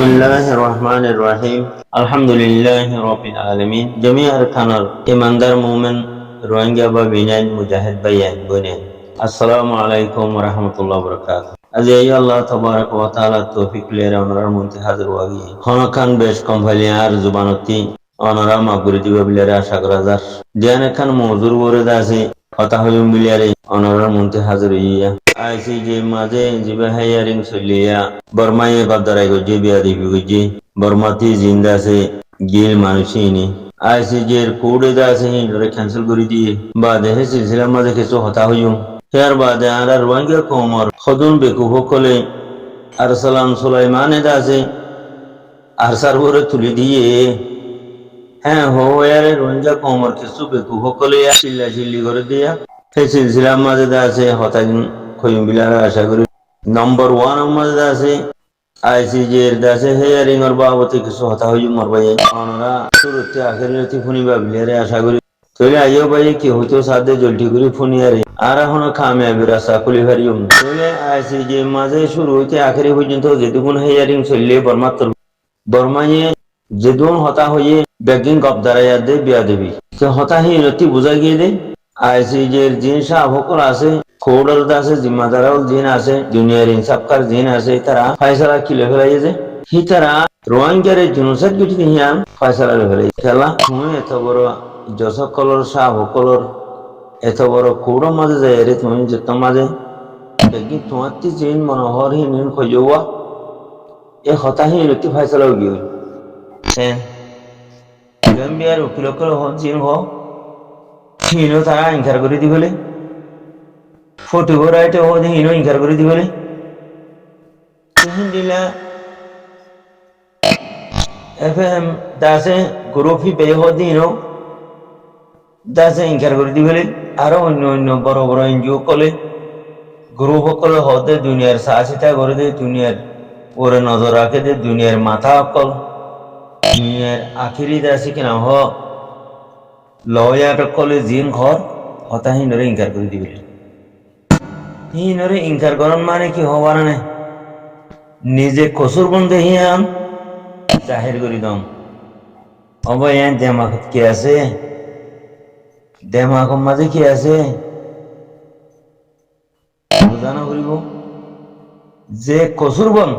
বিসমিল্লাহির রহমানির রহিম আলহামদুলিল্লাহি রাব্বিল আলামিন জমি আরকানার ইমানদার মুমিন রোহিঙ্গা বা বিনাইন মুজাহিদ ভাইয়ান বোনেন আসসালামু আলাইকুম ওয়া রাহমাতুল্লাহি ওয়া বারাকাতুহু আজ এই আল্লাহ তাবারক ওয়া তাআলা তৌফিক লের ওনার মধ্যে হাজির হওয়াগি হনখান বেশ কমফালিয়ার জুবানতি ওনারা মাগুরি দিবা বিলের আশা করা যার দিয়ানে খান মজুর করে দাসি কথা হইম বিলিয়ারে ওনার মধ্যে হাজির হইয়া আইসি যে মাঝে জিবা হায়ারিং চলিয়া বর্মায়ে গদ্দারাই গজি বিয়া দিবি গজি বর্মাতি জিন্দা আছে গিল মানুষইনি আইসি যে কোডে দাসে হিন্দরে ক্যান্সেল করে দিয়ে বাদে হে সিলসিলার মাঝে কিছু হতা হইম এর বাদে আর রোহিঙ্গা কমর খদুন বেকুফ কলে আরসালাম সুলাইমানে দাসে আরসার করে তুলে দিয়ে হ্যাঁ হো ইয়ারে রোহিঙ্গা কমর কিছু বেকুফ কলে চিল্লা চিল্লি করে দিয়া সেই সিলসিলার মাঝে আছে হতাদিন খইম বিলার আশা করি নম্বর 1 এর মাঝে আছে আইসিজি এর দাসে হেয়ারিং এর বাবতে কিছু হতা হই মরবাই ওনারা শুরুতে আখেরিতে ফুনিবা বিলারে আশা করি তইলে আইও ভাই কি হইতো সাদে জলটি করে ফুনিয়ারে আর এখন কামিয়াবি রাস্তা খুলি হারিয়ম তইলে আইসিজি মাঝে শুরু হইতে আখেরি পর্যন্ত যেটুকুন হেয়ারিং চললে বর্মায়ে যেদুন হতা হইয়ে বেগিং গবদারাইয়া দে বিয়া দেবি তো হতা হি রতি বুঝা গিয়ে দে আইসিজের জিন সাহ হকল আছে খোডর আছে জিম্মাদারল জিন আছে দুনিয়ার ইনসাফকার জিন আছে তারা ফয়সালা কিলে ফেলাই যে হি তারা রোহিঙ্গারে জুনুসাত গিটি হিয়াম ফয়সালা ফেলাই খেলা তুমি এত বড় জসকলর সাহ হকলর এত বড় খোডর মাঝে যায় রে তুমি যত মাঝে দেখি তোমার জিন মনোহর হি নিন খোঁজোয়া এ হতা হি রতি ফয়সালা গিয়ে হ্যাঁ গম্বিয়ার উকিলকল জিন হ হিনো তারা ইনকার করে দি বলে ফটো রাইটে হতে হিনো ইনকার করে দি বলে হিন্দিলা এফএম দাসে গ্রুপি বে হতে হিনো দাসে ইনকার করে দি বলে আরো অন্য অন্য বড় বড় এনজিও কলে গ্রুপ কলে হতে দুনিয়ার সাহসিতা করে দে দুনিয়ার ওরে নজর রাখে দে দুনিয়ার মাথা অকল দুনিয়ার আখিরি দাসে কিনা হ লয়ার কলে জিন ঘর হতা হিনরে ইনকার করে দিবে হিনরে ইনকার করন মানে কি হবার না নিজে কসুর বন্ধে হিয়াম জাহির করি দম অবয় দেমাগত কি আছে দেমাগর মাঝে কি আছে বুঝানো করিব যে কসুর বন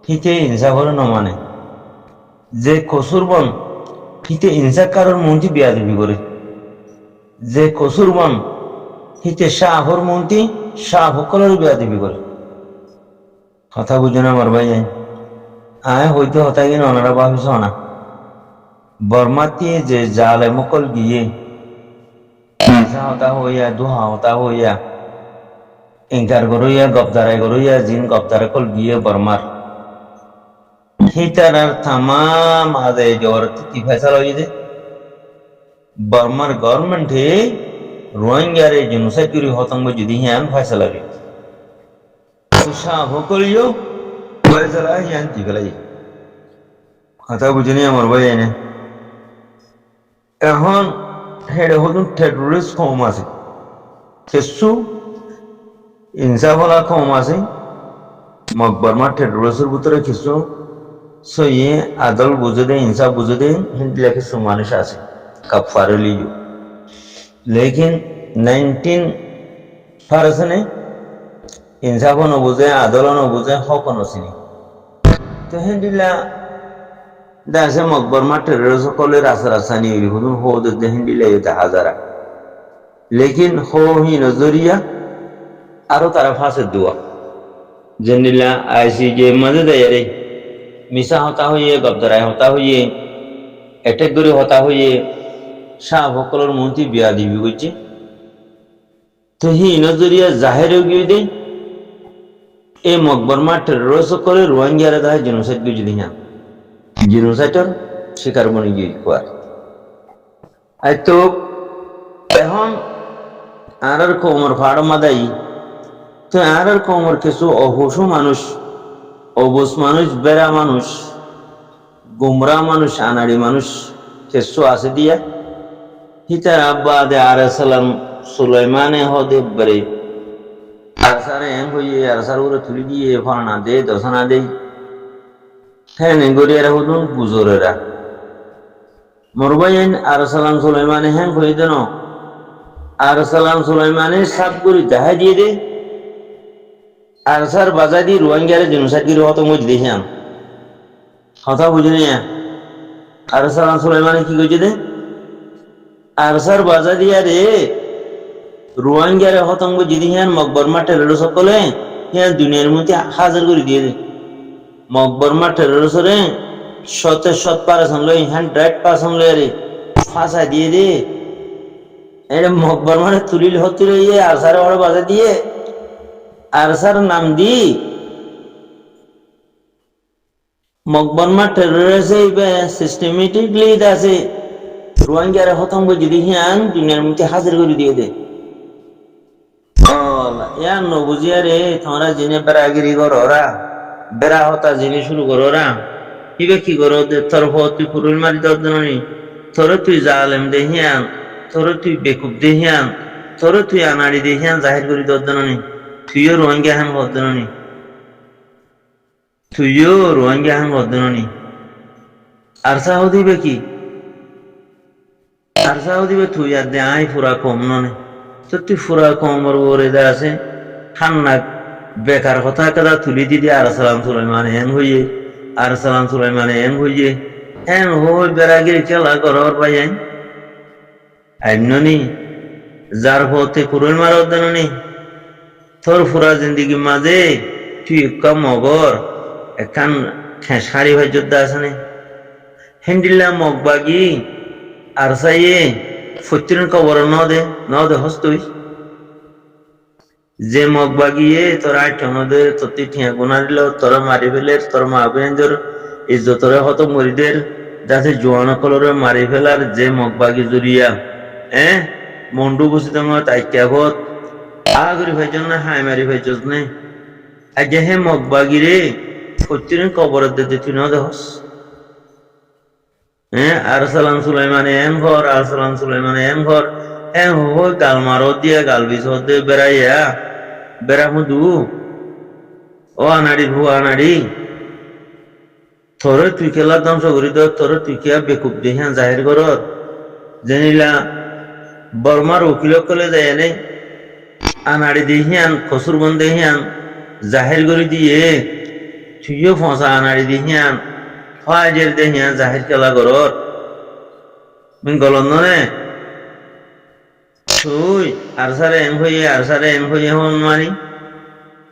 হিতে ইনসাফ হলে নমানে যে কসুর বন হিতে ইনসাফ কারোর মন্ত্রী বিয়া দিবি করে যে কসুর বন হিতে শাহর মন্ত্রী শাহ সকলের বিয়া দিবি করে কথা বুঝে না মারবাই যায় আয় হইতে হতা গিয়ে ওনারা ভাবিস না বর্মাতে যে জালে মকল গিয়ে হতা হইয়া দুহা হতা হইয়া ইনকার করইয়া গবদারাই করইয়া জিন গবদারা কল গিয়ে বর্মার হিতার তামাম আদায় জোর কি ফয়সালা হইছে বর্মার গভর্নমেন্টে রোহিঙ্গারে জেনোসাইড করি হতঙ্গ যদি হিয়ান ফয়সালা রে শাহ করিও ফয়সালা হিয়ান কি ফেলাই কথা বুঝিনি আমার ভাই এনে এখন হেডে হতুন টেররিস্ট কম আছে কিছু ইনসাফলা কম আছে বর্মার টেররিস্টের ভিতরে কিছু সো ये आदल बुझे दे इंसाफ बुझे दे हिंद लेके सुमानिश आसे कफारे लियो लेकिन 19% इंसाफ न बुझे आदल न बुझे हक न सिनी तो हिंदिला दासे मकबर मा टेररिस्ट कोले रासानी हुदुन हो दे हिंदिला ये हजारा लेकिन हो ही नजरिया आरो तारा फासे दुआ जनिला आईसीजे मजे दे रे मिसा होता हुई गबदराय होता हुई अटैक करे होता हुई शाह भकलर मन्त्री बिया दिबी गइছে তো হি নজরিয়া জাহির হয়ে দে এ মকবরমা টেররিস্ট করে রোহিঙ্গারে দা জেনোসাইড গইছে দিনা জেনোসাইডর শিকার বনি গই কোয়ার আই তো এখন আরার কোমর ফাড় মাদাই তো আরার কোমর কিছু অহুশু মানুষ অবুজ মানুষ বেড়া মানুষ গুমরা মানুষ আনাড়ি মানুষ কিছু আছে দিয়া হিতার আব্বা দে আলাইসালাম সুলাইমানে হদে বরে আরসারে এম হইয়ে আরসার উরে তুলি দিয়ে ফানা দে দশনা দে হ্যাঁ গরিয়ারা হুদুন বুজোরেরা মরবাইন আরসালাম সুলাইমানে হ্যাঁ কই দেন আরসালাম সুলাইমানে সাত গরি দাহাই দিয়ে দে আরসার বাজাদি রোহিঙ্গারে জেনোসাইড করে হত মজ দেখিয়াম কথা বুঝিনি আরসালাম সুলাইমানে কি কইছে দে আরসার বাজাদি আরে রোহিঙ্গারে হতঙ্গ যদি হ্যাঁ মকবরমা টেরর সকলে হ্যাঁ দুনিয়ার মধ্যে হাজার করে দিয়ে দে মকবরমা টেররে শত পার্সেন্ট লই 100% লই আরে ফাঁসা দিয়ে দে এটা মকবরমানে তুলিল হতে রইয়ে আরসারে ওর বাজা দিয়ে আরসার নাম দি মকবরমা টেররিস্ট সিস্টেমেটিকলি আছে রোহিঙ্গারে হতঙ্গ যদি হ্যাঁ দুনিয়ার মধ্যে হাজার করে দিয়ে দে ইয়া নবুজিয়া রে তোমরা জেনে বেড়াগিরি করো ওরা বেড়া হতা জেনে শুরু করো ওরা কি করো তোর তুই ফুরুল মারি দনি তোর তুই জালেম দেহিয়ান তোর তুই বেকুব দেহিয়ান তোর তুই আনাড়ি দেহিয়ান জাহির করি দনি তুইও রোহিঙ্গা হান বদনি তুইও রোহিঙ্গা হান বদনি আর সাহ দিবে কি আর সাহ দিবে তুই আর দে আই ফুরা কম ননে তো তুই ফুরা কমর ওরে দে আছে খান্নাক বেকার কথা কথা তুলি দিদি আরসালাম সুলাইমান এন হইয়ে আরসালাম সুলাইমান এন হইয়ে এন হই বেড়াগিরি খেলা করর ভাই আইননি যার হতে কুরুল মারত দেননি তোর ফুরা জিন্দিগি মাঝে তুই একটা মগর একখান খেসারি ভাই যোদ্ধা আছে নি হেন্ডিল্লা মগবাগি আর সাইয়ে ফতির কবর ন দে হস্তুই যে মগবাগিয়ে তোর আঠনদের ততি ঠিয়া গুনা দিল তোর মারি ফেলে তোর মা বেঞ্জর ইজ্জতরে হত মরিদের যাতে জোয়ান কলরে মারি ফেলার যে মগবাগি জুরিয়া মন্ডু বসিত তাইক্যাভত আগরি ভাইজন না হাই মারি ভাইজস নে আজ হে মগবাগিরে ফতির কবর দিতে তুই ন দেহস আরসালাম সুলাইমানে এম ঘর আরসালাম সুলাইমানে এম ঘর হো গাল মারত দিয়া গাল বিষ দে বেড়াইয়া বেড়া মুদু ও আনাড়ি ভু আনাড়ি তোরে তুই খেলা ধ্বংস করি দ তোরে তুই কিয়া বেকুব দেহিয়া জাহির করত জেনিলা বর্মার উকিল কলে যায় নে আনাড়ি দেহিয়ান খসুর বন দেহিয়ান জাহির করে দিয়ে তুইও ফসা আনাড়ি দেহিয়ান ফাজের দেহিয়ান জাহির খেলা করত গলন নে তুই আরসারে এম হইয়ে হন মারি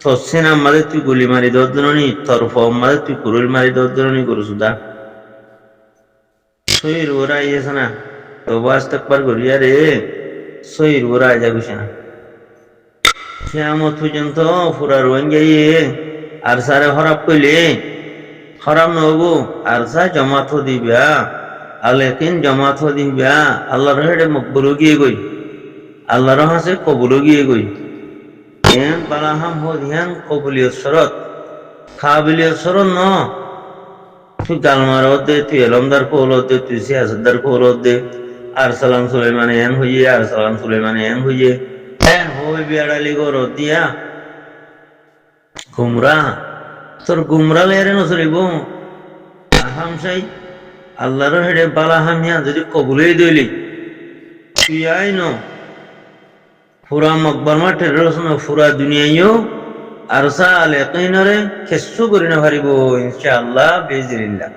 থসিন আমাদের তুই গুলি মারি দরদনি তোর ফম মাদের তুই কুরুল মারি দরদনি করু সুদা সইর ওরা ইয়েছে না তো বাস তকবার করিয়া রে সইর ওরা আইজা গুছে না কিয়ামত পর্যন্ত পুরা রোহিঙ্গা আরসারে হরাপ কইলে হরাপ নহবো আরসা জমাত দিবা আলেকিন জমাত দিবা আল্লাহর হেডে মকবুল গিয়ে গই আল্লাহর হাসে কবুল গিয়ে গই বালাহাম হদিয়ান কবুলিয়ত শরত কাবিলিয়ত শরত ন তুই গালমারত দে তুই এলমদার কৌলত দে তুই সিয়াসতদার কৌলত দে আরসালাম সুলাইমানে এন হইয়ে আরসালাম সুলাইমানে এন হইয়ে এন হই বিয়াড়ালি গরত দিয়া গুমরা তোর গুমরা লেরে নচলিব হামসাই আল্লাহর হেডে বালাহামিয়া যদি কবুলেই দইলি তুই আই ন পুরা মকবরমা টেররিস্ট পুরা দুনিয়ায়ও আরসা আল ইয়াকিনরে খেসু করি না পারিব ইনশাআল্লাহ বিইজনিল্লাহ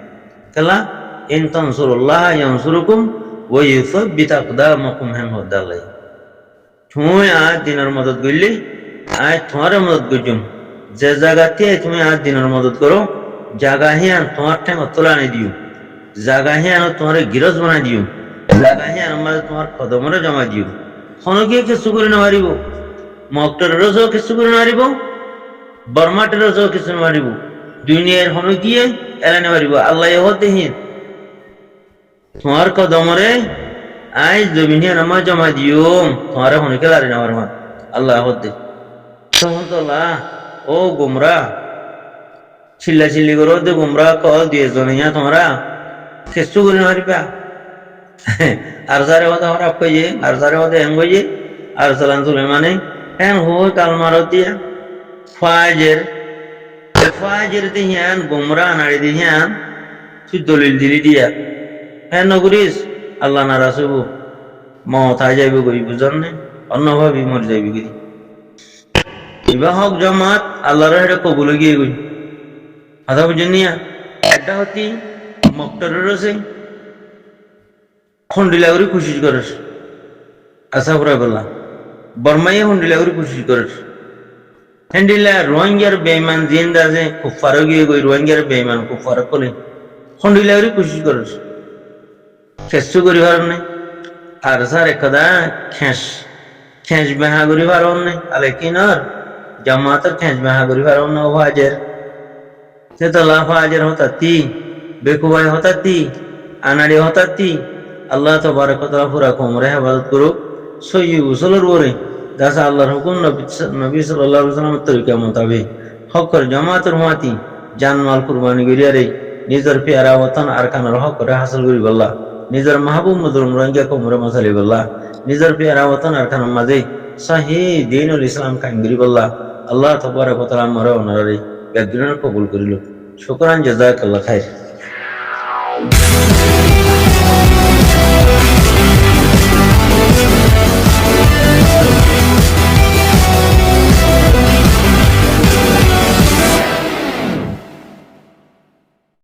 কালা ইন তানসুরুল্লাহ ইয়ানসুরুকুম ওয়া ইউসাব্বিত আকদামাকুম হাম হদাল্লাহ তুই আজ দিনের মদত করলি আজ তোমার মদত করজুম যে জায়গাতে তুমি আজ দিনের মদত করো জায়গা হিয়ান তোমার ঠেঙ তোলা নি দিও জায়গা হিয়ান তোমার গিরজ বানাই দিও জায়গা হিয়ান আমাদের তোমার কদমরে জমা দিও হনকিয়ে কিছু করে না পারিব মকটেরও কিছু করে না পারিব বর্মাটেরও কিছু না পারিব দুনিয়ার হনকিয়ে এলানে পারিব আল্লাহ হতেহীন তোমার কদমরে আই জমিনিয়া নামা জমা দিও তোমার হনকে লারি না পারবা আল্লাহ হতে তহতলা ও গুমরা চিল্লা চিল্লি করো দে গুমরা কল দিয়ে জনিয়া তোমরা কিছু করে না পারিবা আরসারে হতে হরাপ কইয়ে আরসারে হতে এম কইয়ে আরসালাম সুলাইমানে এম হো কালমারত দিয়া ফাজের ফাজির দিহিয়ান গোমরা নাড়ি দিহিয়ান তুই দলিল দিলি দিয়া হ্যাঁ নগরিস আল্লাহ নারাজ হইব মতায় যাইব গই বুঝন নে অন্যভাবে মরে যাইবি গই ইবা হক জামাত আল্লাহর এটা কবুল গিয়ে গই আদা বুঝনিয়া একটা হতি মক্তরের আছে খন্ডিলাগুড়ি খুশি করিস আশা করে বললাম বর্মাইয়ে খন্ডিলাগুড়ি খুশি করিস হ্যান্ডিলা রোহিঙ্গার বেইমান জিন্দা আছে খুব ফারো গিয়ে গই রোহিঙ্গার বেইমান খুব ফারক কলে খন্ডিলাগুড়ি খুশি করিস চেষ্টা করি পারেন নাই আর স্যার একদা খেঁচ বেহা করি পারেন নাই আলে কিনার জামাতের খেঁচ বেহা করি পারেন না ফাজের সেতলা ফাজের হতাতি বেকুবাই হতাতি আনাড়ি হতাতি আল্লাহ তবারক ওয়া তাআলা পুরা কোমরে হেফাজত করুক সহি উসুলের পরে দাস আল্লাহর হুকুম নবী সাল্লাল্লাহু আলাইহি ওয়াসাল্লামের তরিকা মোতাবেক হকর জামাতের হুয়াতি জানমাল কুরবানি করিয়ারে নিজের পেয়ারা ওতন আরকানের হক করে হাসিল করি বল্লাহ নিজের মাহবুব মজলুম রোহিঙ্গা কোমরে মশালি বল্লাহ নিজের পেয়ারা ওতন আরকানের মাঝে সহি দ্বীনুল ইসলাম কায়েম করি বল্লাহ আল্লাহ তবারক ওয়া তাআলা মরে ওনারে গাদ্দিনের কবুল করিল শুকরান জাযাকাল্লাহ খাইর।